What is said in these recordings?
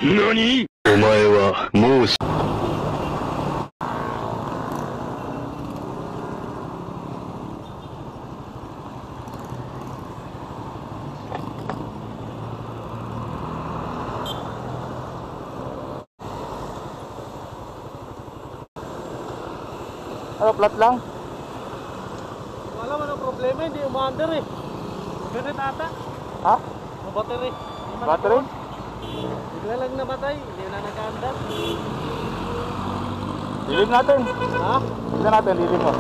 何お前はもうAno, flat lang? Wala man ang problema, hindi umaandar eh. Ganit ata. Ha? Ang battery. Battery? Bigla lang namatay, hindi na nag-aandar. Dilim natin. Ha? Tignan natin, dilim mo.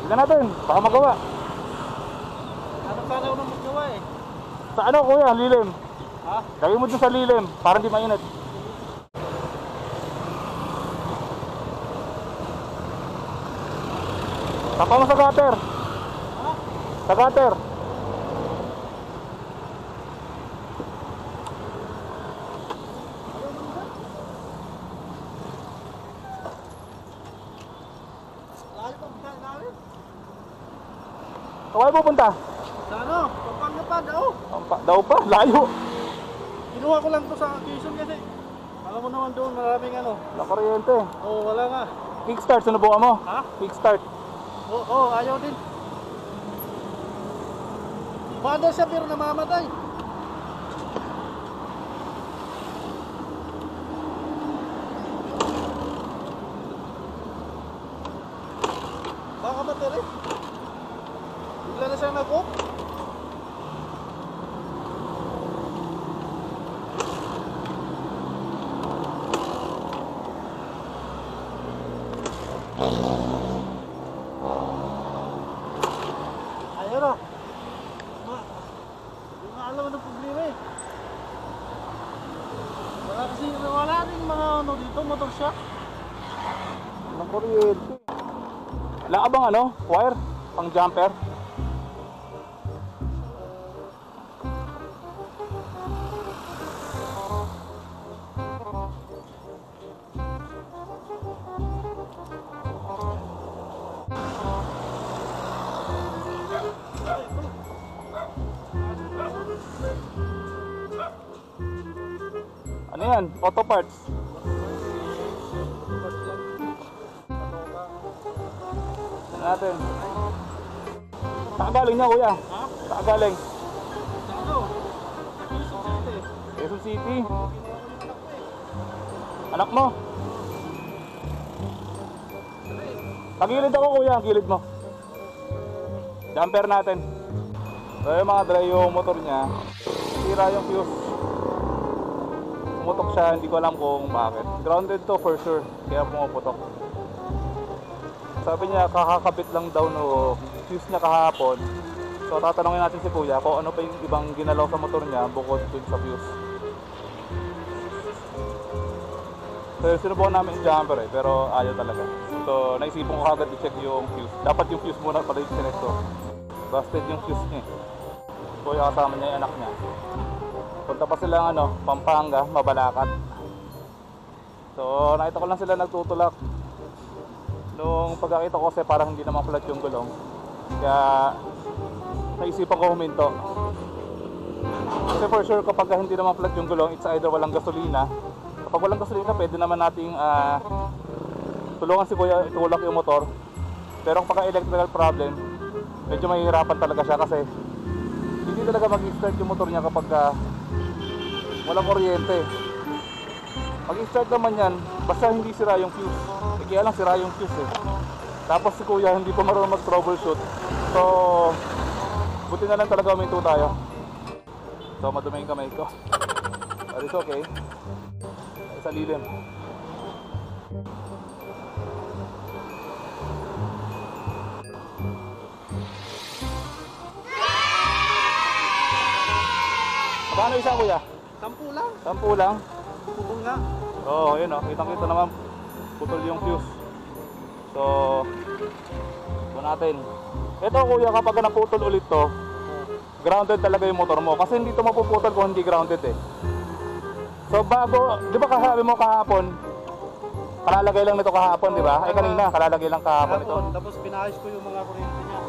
Tignan natin, baka magawa. Ano sana ako nang magawa eh? Sa ano kuya, lilim? Ha? Lagay mo dun sa lilim, para hindi mainit. Tapa mo sa gutter. Ha? Sa gutter. Layo pa ba namin? Kaway pupunta? Sa ano? Pampanga pa daw. Daw pa, layo. Kinuha ko lang to sa Quezon kasi. Alam mo naman doon maraming ano. Nakaryente. Oo, wala nga. Kickstart, sinubukan mo? Ha? Kickstart. Oo, ayaw din. Umaandar siya pero namamatay. Baka battery. Bigla na siyang nag-off. Ayun na. Hindi nga alam anong problema eh. Wala rin mga ano dito, motor shock. Nakaryente. Wala ka bang ano? Wire? Pang jumper? Ano yan? Auto parts. Ano natin? Saan galing niya kuya? Ha? Saan galing? Sa ano? Quezon City. Quezon City. Kinuha ko yung anak ko eh. Anak mo? Tagilid ako kuya, ang gilid mo. Jumper natin. So yung mga dry yung motor niya, sira yung fuse. Pumutok siya, hindi ko alam kung bakit. Grounded to for sure, kaya pumuputok. Sabi niya kakakabit lang daw no fuse niya kahapon. So tatanungin natin si kuya kung ano pa yung ibang ginalaw sa motor niya bukod dun sa fuse. So sinubukan namin yung jumper eh, pero ayaw talaga. So naisipan ko agad i-check yung fuse. Dapat yung fuse muna pala yung sinek ko. Busted yung fuse niya. Kuya kasama niya yung anak niya. Punta pa sila ano, Pampanga, Mabalacat. So nakita ko lang sila nagtutulak. Nung pagkakita ko kasi parang hindi naman flat yung gulong. Kaya naisipan ko huminto. Kasi for sure kapag hindi naman flat yung gulong, it's either walang gasolina. Kapag walang gasolina, pwede naman nating tulungan si kuya itulak yung motor. Pero kung pagka-electrical problem, medyo mahihirapan talaga siya kasi hindi talaga mag-start yung motor niya kapag walang kuryente. Mag-start naman yan, basta hindi sira yung fuse. Kaya lang sira yung fuse eh. Tapos si kuya hindi pa marunong mag-troubleshoot. So, buti na lang talaga huminto tayo. So, madumi yung kamay ko. But it's okay. Sa lilim. Paano isa kuya? 10 lang. 10 lang? Oo nga. Oo, yun o. Kitang-kita naman. Putol yung fuse. So, ito natin. Ito kuya, kapag naputol ulit to, grounded talaga yung motor mo. Kasi hindi ito mapuputol kung hindi grounded eh. So bago, di ba kasabi mo kahapon, kalalagay lang nito kahapon, di ba? Ay kanina, kalalagay lang kahapon ito. Tapos pinaayos ko yung mga kuryente niya.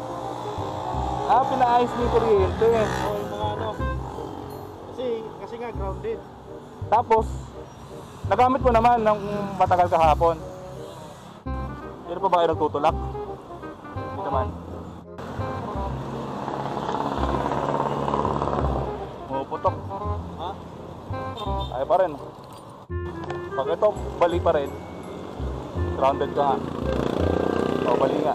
Ah, pinaayos ni kuryente. Oo, yung mga ano. Kasi nga grounded. Tapos, nagamit mo naman ng matagal kahapon. Hindi pa ba kayo nagtutulak? Hindi naman. Pumuputok. Ha? Ay pa rin. Pag ito, bali pa rin. Grounded ka nga. O, bali nga.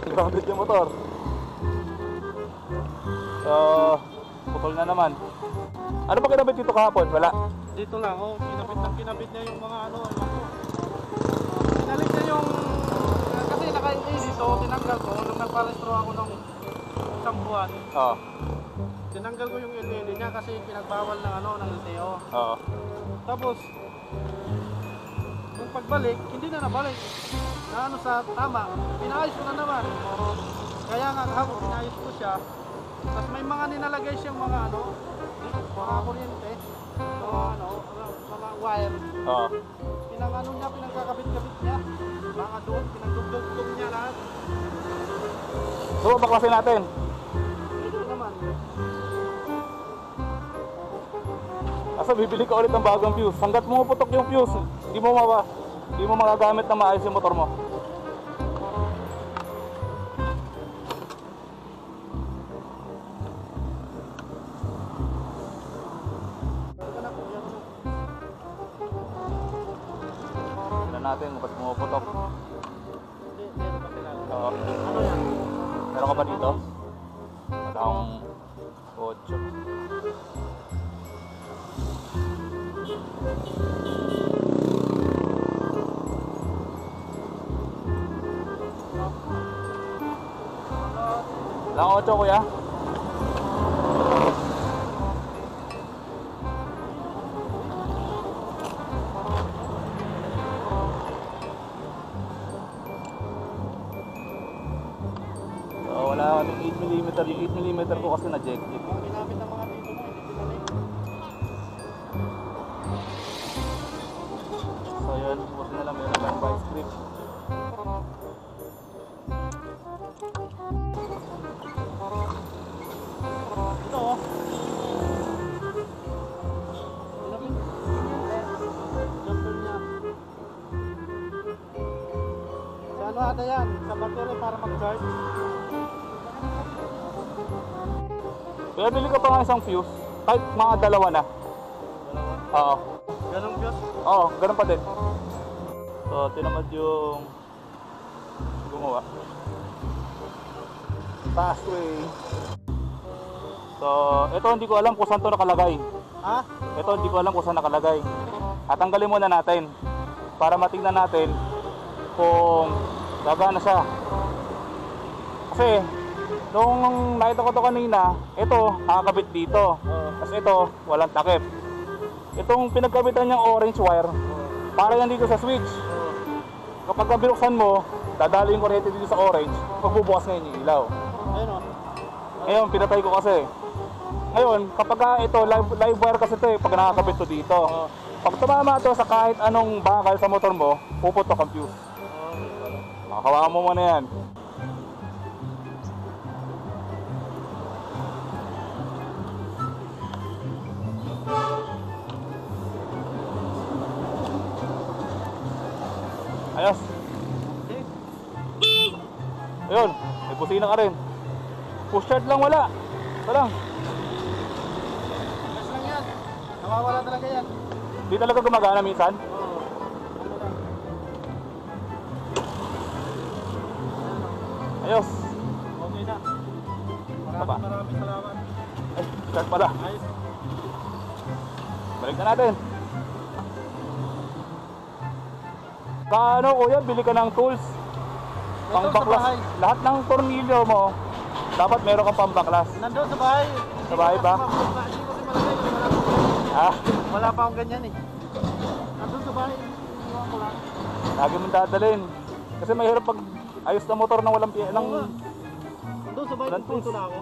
Grounded yung motor. So, putol na naman. Ano ba kinabit dito kahapon? Wala. Dito lang, oh. Kinabit niya yung mga ano. Pinalit niya yung... Kasi naka-LA dito, tinanggal ko. Nung nagparestro ako ng isang buwan, Oo. tinanggal ko yung LED niya kasi pinagbawal ng ano, ng LTO. Oo. Tapos, nung pagbalik, hindi na nabalik. Na ano sa tama, pinayos ko na naman. Kaya nga kahapon, pinayos ko siya. Tapos may mga ninalagay siyang mga ano, mga kuryente, mga ano, mga wire. Oo. Pinang-ano niya, pinagkakabit-kabit niya. Mga doon, pinagdugtog niya lahat. So, baklasin natin. Ito naman. Kasi bibili ka ulit ng bagong fuse. Hanggat mo putok yung fuse, hindi mo magagamit na maayos yung motor mo. Tignan natin kung ba't pumuputok. Hindi, meron pa sila. Oo. Ano yan? Meron ka ba dito? Wala akong 8. Lang 8 kuya. So, wala kaming 8mm. Yung 8mm ko kasi na-ejected. Ang ginamit ng mga dito mo, hindi pinalik. So yun, buti na lang meron lang vice grip. Ito oh. Jumper niya. Sa ano ata yan? Sa battery para mag-charge. Kaya bili ka pa nga isang fuse, kahit mga dalawa na. Oo. Ganong fuse? Oo, ganun pa din. So, tinamad yung gumawa. Fast way. So, ito hindi ko alam kung saan to nakalagay. Ha? Ito hindi ko alam kung saan nakalagay. At tanggalin muna natin para matingnan natin kung gagana siya. Kasi nung nakita ko to kanina, ito nakakabit dito. Tapos ito walang takip. Itong pinagkabitan niyang orange wire, para yan dito sa switch. Kapag binuksan mo, dadali yung kuryente dito sa orange, magbubukas ngayon yung ilaw. Ayun oh. Ngayon, pinatay ko kasi. Ngayon, kapag ito, live wire kasi ito pag nakakabit to dito. Pag tumama to sa kahit anong bakal sa motor mo, puputok ang fuse. Makahawakan mo muna yan. Ayos. Ayun, may busina ka rin. Push start lang wala. Ito lang. Yes lang yan. Nawawala talaga yan. Di talaga gumagana minsan. Oo. Ano lang. Ayos. Okay na. Apa? Maraming salamat. Ay, start pala. Ayos. Balik na natin. Paano kuya, bili ka ng tools. Pang Nandun sa baklas. bahay. Lahat ng tornilyo mo, dapat meron kang pambaklas. Nandun sa bahay. Sa bahay ba? Hindi ko kasi malagay. Ah, Wala pa akong ganyan eh. Nandun sa bahay. Iwan ko lang. lagi mong dadalhin. Kasi mahirap pag ayos na motor na walang Oo nga. ng Nandun sa bahay. Walang Punto tools. na ako.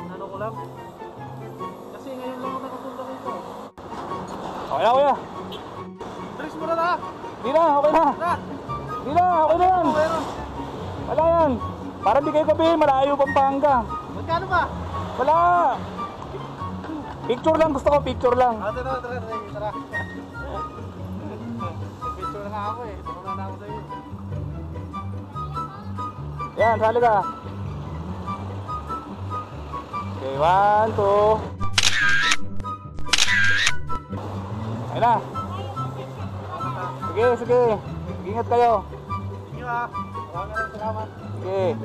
Ano ko lang. Kasi ngayon lang ako nakapunta rito. Okay na kuya. Dres mo na na. Di na, okay na. Na. Di na, okay na yan. Meron. Wala yan. Para di kayo gabi, malayo Pampanga. Magkano ba? Wala. Picture lang, gusto ko picture lang. Tara. Picture na nga ako eh. Tara na ako sa'yo. Yan, sali ka. Okay, 1, 2. Ayun na. Sige. Ingat kayo. Sige ah. Maraming salamat. Sige.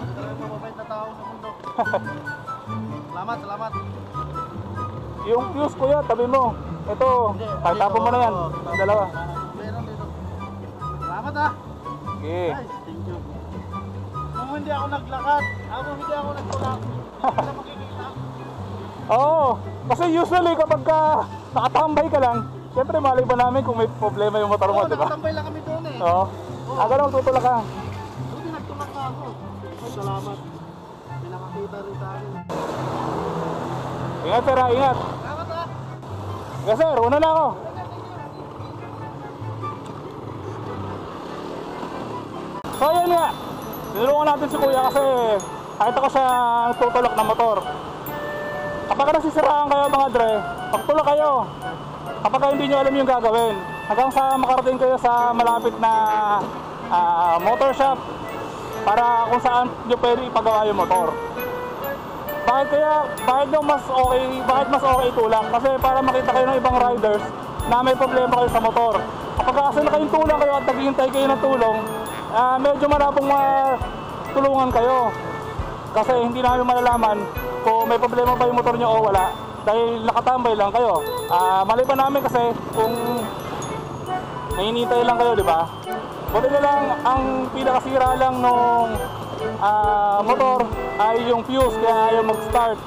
Maraming mababait na tao sa mundo. Salamat. Yung fuse kuya, tabi mo. Ito, tapon mo na yan. Yung dalawa. Meron dito. Salamat ah. Sige. Ay, thank you. Kung hindi ako naglakad, hindi ako nagtulak, hindi na makikita. Oo, kasi usually kapag nakatambay ka lang, syempre malay ba namin kung may problema yung motor mo, Oo, di ba? nakatambay lang kami doon eh. Oo. Ganun, tutulak ka. Buti nagtulak na ako. Ay, salamat. May nakakita rin sa akin. Ingat sir, ingat. Salamat ah. Yes sir, una na ako. So yun nga, tinulungan natin si kuya kasi kahit ako siya tutulak ng motor. Kapag nasisiraan kayo mga dre, pagtulak kayo. Kapag hindi nyo alam yung gagawin, hanggang sa makarating kayo sa malapit na motor shop para kung saan nyo pwede ipagawa yung motor. Bakit mas okay itulak? Kasi para makita kayo ng ibang riders na may problema kayo sa motor. Kapag kasi nakaintulak kayo at naghihintay kayo ng tulong, medyo marapong tulungan kayo. Kasi hindi namin malalaman kung may problema ba yung motor nyo o wala. Dahil nakatambay lang kayo. Mali pa namin kasi kung nahinintay lang kayo, di ba? Buti na lang, ang pinakasira lang nung motor ay yung fuse, kaya ayaw mag-start.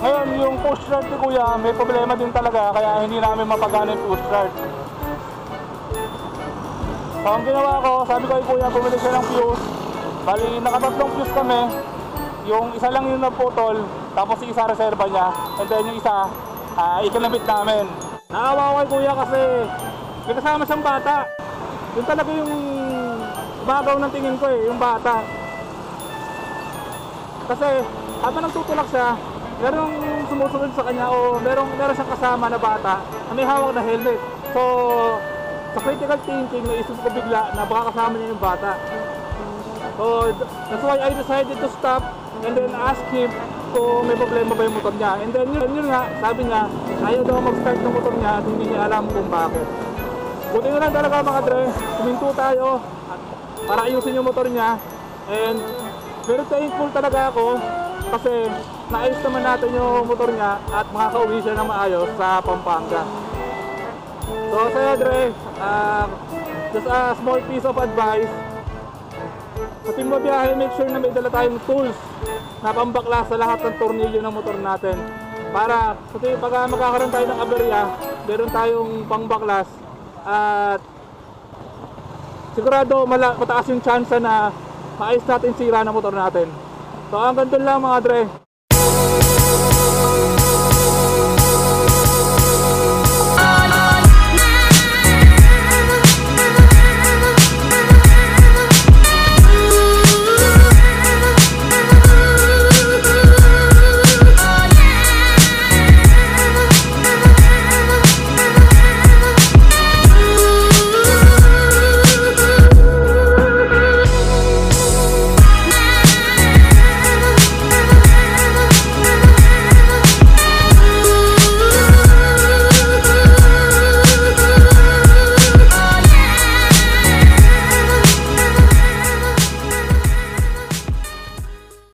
Ngayon, yung push start ni kuya, may problema din talaga, kaya hindi namin mapagana yung push start. So, ang ginawa ko, sabi ko kay kuya, bumili siya ng fuse. Bali, nakatatlong fuse kami. Yung isa lang yung naputol, tapos yung isa reserva niya, and then yung isa, ikinabit namin. Nakawa ko kay kuya kasi may kasama siyang bata. Yun talaga yung bagaw ng tingin ko eh, yung bata. Kasi habang nagtutulak siya, merong sumusunod sa kanya o meron siyang kasama na bata na may hawak na helmet. So, sa critical thinking, naisip ko bigla na baka kasama niya yung bata. So, that's why I decided to stop and then ask him kung may problema ba yung motor niya. And then yun nga, sabi niya, ayaw daw mag-start ng motor niya at hindi niya alam kung bakit. Buti na lang talaga mga dre, huminto tayo para ayusin yung motor niya. And very thankful talaga ako kasi naayos naman natin yung motor niya at makakauwi siya ng maayos sa Pampanga. So sa'yo dre, just a small piece of advice. Sa team mo biyahe, make sure na may dala tayong tools na pambaklas sa lahat ng tornilyo ng motor natin. Para kasi pag magkakaroon tayo ng aberya, meron tayong pangbaklas at sigurado mataas yung chance na maayos natin sira ng motor natin. So hanggang doon lang mga dre.